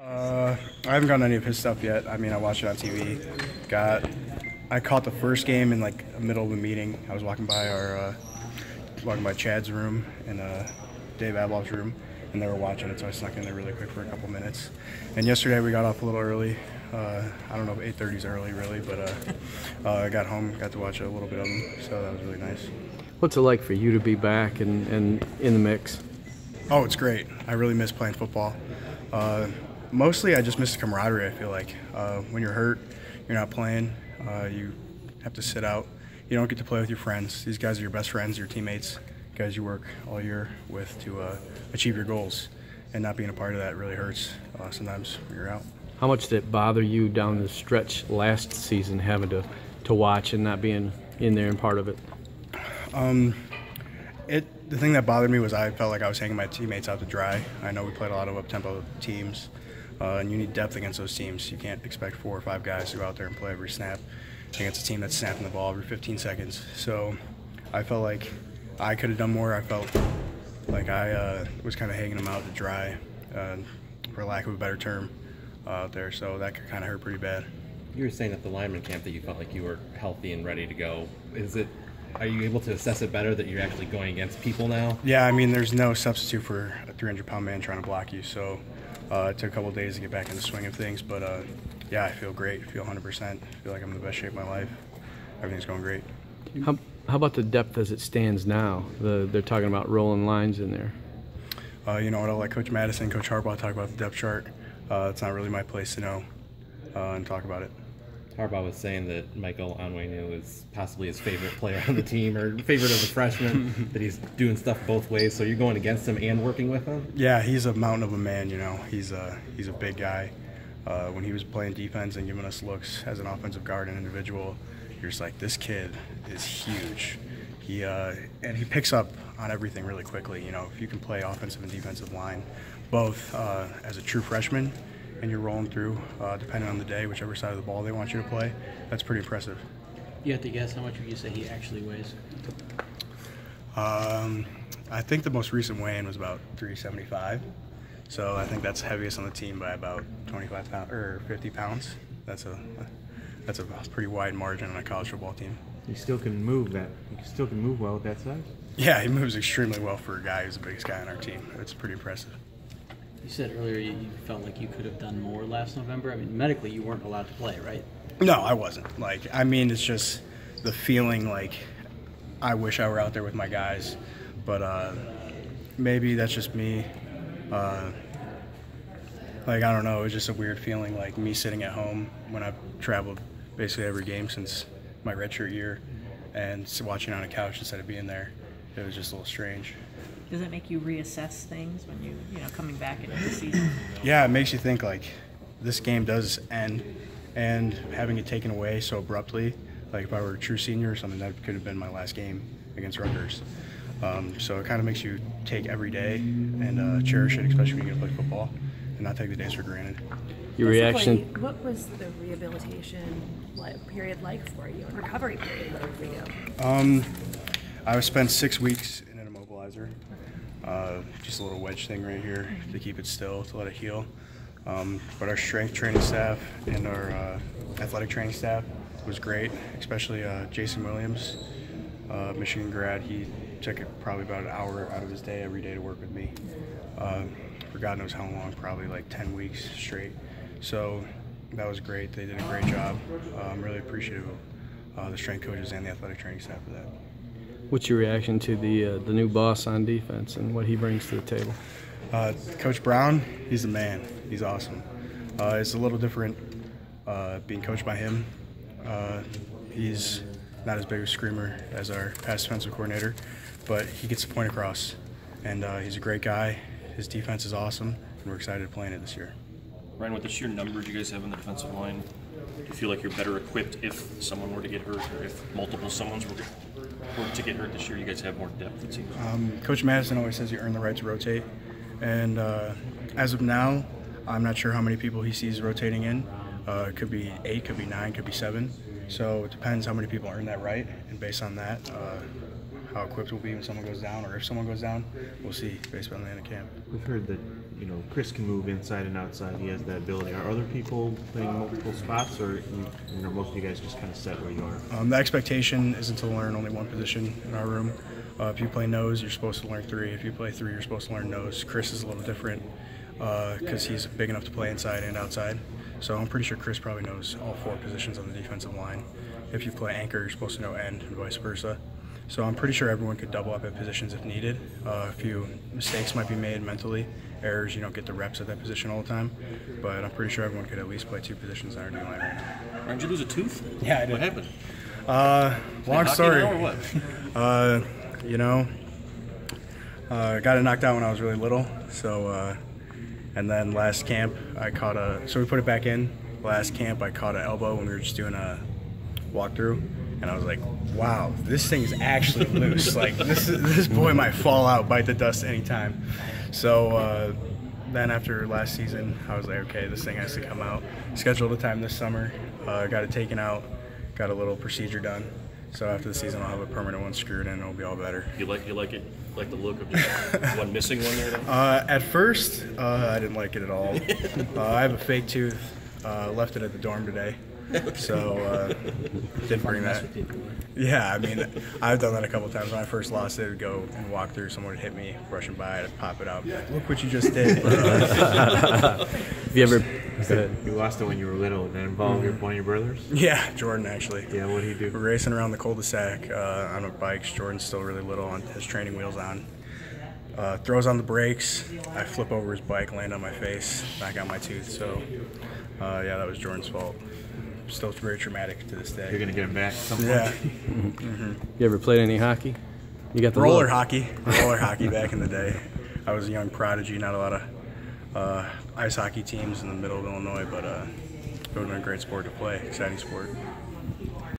I haven't gotten any of his stuff yet. I mean, I watched it on TV. I caught the first game in like the middle of a meeting. I was walking by Chad's room and Dave Abloff's room, and they were watching it, so I snuck in there really quick for a couple minutes. And yesterday we got off a little early. I don't know if 8:30 is early really, but I got home, got to watch a little bit of them, so that was really nice. What's it like for you to be back and in the mix? Oh, it's great. I really miss playing football. Mostly I just miss the camaraderie, I feel like. When you're hurt, you're not playing, you have to sit out. You don't get to play with your friends. These guys are your best friends, your teammates, guys you work all year with to achieve your goals. And not being a part of that really hurts sometimes when you're out. How much did it bother you down the stretch last season, having to watch and not being in there and part of it? The thing that bothered me was I felt like I was hanging my teammates out to dry. I know we played a lot of up-tempo teams, and you need depth against those teams. You can't expect 4 or 5 guys to go out there and play every snap against a team that's snapping the ball every 15 seconds. So I felt like I could have done more. I felt like I was kind of hanging them out to dry, for lack of a better term, out there. So that could kind of hurt pretty bad. You were saying at the lineman camp that you felt like you were healthy and ready to go. Are you able to assess it better that you're actually going against people now? Yeah, I mean, there's no substitute for a 300-pound man trying to block you. So it took a couple of days to get back in the swing of things. But, yeah, I feel great. I feel 100%. I feel like I'm in the best shape of my life. Everything's going great. How about the depth as it stands now? They're talking about rolling lines in there. You know what? I'll let Coach Madison, Coach Harbaugh talk about the depth chart. It's not really my place to know and talk about it. Harbaugh was saying that Michael Onwenu is possibly his favorite player on the team, or favorite of the freshmen, that he's doing stuff both ways. So you're going against him and working with him? Yeah, he's a mountain of a man, you know. He's a big guy. When he was playing defense and giving us looks as an offensive guard and individual, you're just like, this kid is huge. And he picks up on everything really quickly. You know, if you can play offensive and defensive line, both as a true freshman, and you're rolling through, depending on the day, whichever side of the ball they want you to play, that's pretty impressive. You have to guess how much would you say he actually weighs? I think the most recent weigh-in was about 375. So I think that's heaviest on the team by about 25 pounds or 50 pounds. That's a pretty wide margin on a college football team. You still can move that. You still can move well with that size. Yeah, he moves extremely well for a guy who's the biggest guy on our team. It's pretty impressive. You said earlier you felt like you could have done more last November. I mean, medically you weren't allowed to play, right? No, I wasn't. I mean, it's just the feeling like I wish I were out there with my guys, but maybe that's just me. I don't know. It was just a weird feeling, like me sitting at home when I've traveled basically every game since my redshirt year, and watching on a couch instead of being there. It was just a little strange. Does it make you reassess things when you coming back into the season? Yeah, it makes you think like this game does end, and having it taken away so abruptly, like if I were a true senior or something, that could have been my last game against Rutgers. So it kind of makes you take every day and cherish it, especially when you're going to play football, and not take the days for granted. Your reaction? What was the rehabilitation period like for you, and recovery period like for you? I spent 6 weeks in an immobilizer, just a little wedge thing right here to keep it still, to let it heal. But our strength training staff and our athletic training staff was great, especially Jason Williams, Michigan grad. He took probably about an hour out of his day every day to work with me. For God knows how long, probably like 10 weeks straight. So that was great. They did a great job. I'm really appreciative of the strength coaches and the athletic training staff for that. What's your reaction to the new boss on defense and what he brings to the table? Coach Brown, he's a man. He's awesome. It's a little different being coached by him. He's not as big a screamer as our pass defensive coordinator, but he gets the point across. And he's a great guy. His defense is awesome, and we're excited to play in it this year. Ryan, with the sheer numbers you guys have on the defensive line, do you feel like you're better equipped if someone were to get hurt, or if multiple someone's were to get hurt this year? You guys have more depth, it seems. Coach Madison always says you earn the right to rotate, and as of now, I'm not sure how many people he sees rotating in. It could be 8, could be 9, could be 7. So it depends how many people earn that right, and based on that, how equipped we'll be when someone goes down, or if someone goes down, we'll see based on the end of camp. We've heard that you know, Chris can move inside and outside. He has that ability. Are other people playing multiple spots, or you know, most of you guys just kind of set where you are? The expectation isn't to learn only one position in our room. If you play nose, you're supposed to learn 3. If you play 3, you're supposed to learn nose. Chris is a little different because he's big enough to play inside and outside. So I'm pretty sure Chris probably knows all 4 positions on the defensive line. If you play anchor, you're supposed to know end and vice versa. So I'm pretty sure everyone could double up at positions if needed. A few mistakes might be made mentally, errors, you don't get the reps at that position all the time. But I'm pretty sure everyone could at least play 2 positions on our D-line right now. Did you lose a tooth? Yeah, I did. What happened? Long story. Now or what? You know, got it knocked out when I was really little. So, and then last camp, I caught so we put it back in. Last camp, I caught an elbow when we were just doing a walkthrough. And I was like, wow, this thing is actually loose. Like, this boy might fall out, bite the dust anytime. So then after last season, I was like, okay, this thing has to come out. Scheduled a time this summer, got it taken out, got a little procedure done. So after the season, I'll have a permanent one screwed in, and it'll be all better. You like it? Like the look of just one missing one there? At first, I didn't like it at all. I have a fake tooth. Left it at the dorm today. So didn't bring that. Yeah, I mean, I've done that a couple times. When I first lost it, I'd go and walk through, someone would hit me, brushing by, I'd pop it out, and be like, look what you just did. Have you ever? You lost it when you were little. Did that involve one of your brothers? Yeah, Jordan actually. Yeah, what did he do? We're racing around the cul-de-sac on our bikes. Jordan's still really little, on his training wheels on. Throws on the brakes. I flip over his bike, land on my face, knock out my tooth. So, yeah, that was Jordan's fault. Still very traumatic to this day. You're gonna get him back at some point. Yeah. You ever played any hockey? You got the Roller look. hockey back in the day. I was a young prodigy, not a lot of ice hockey teams in the middle of Illinois, but it would have been a great sport to play, exciting sport.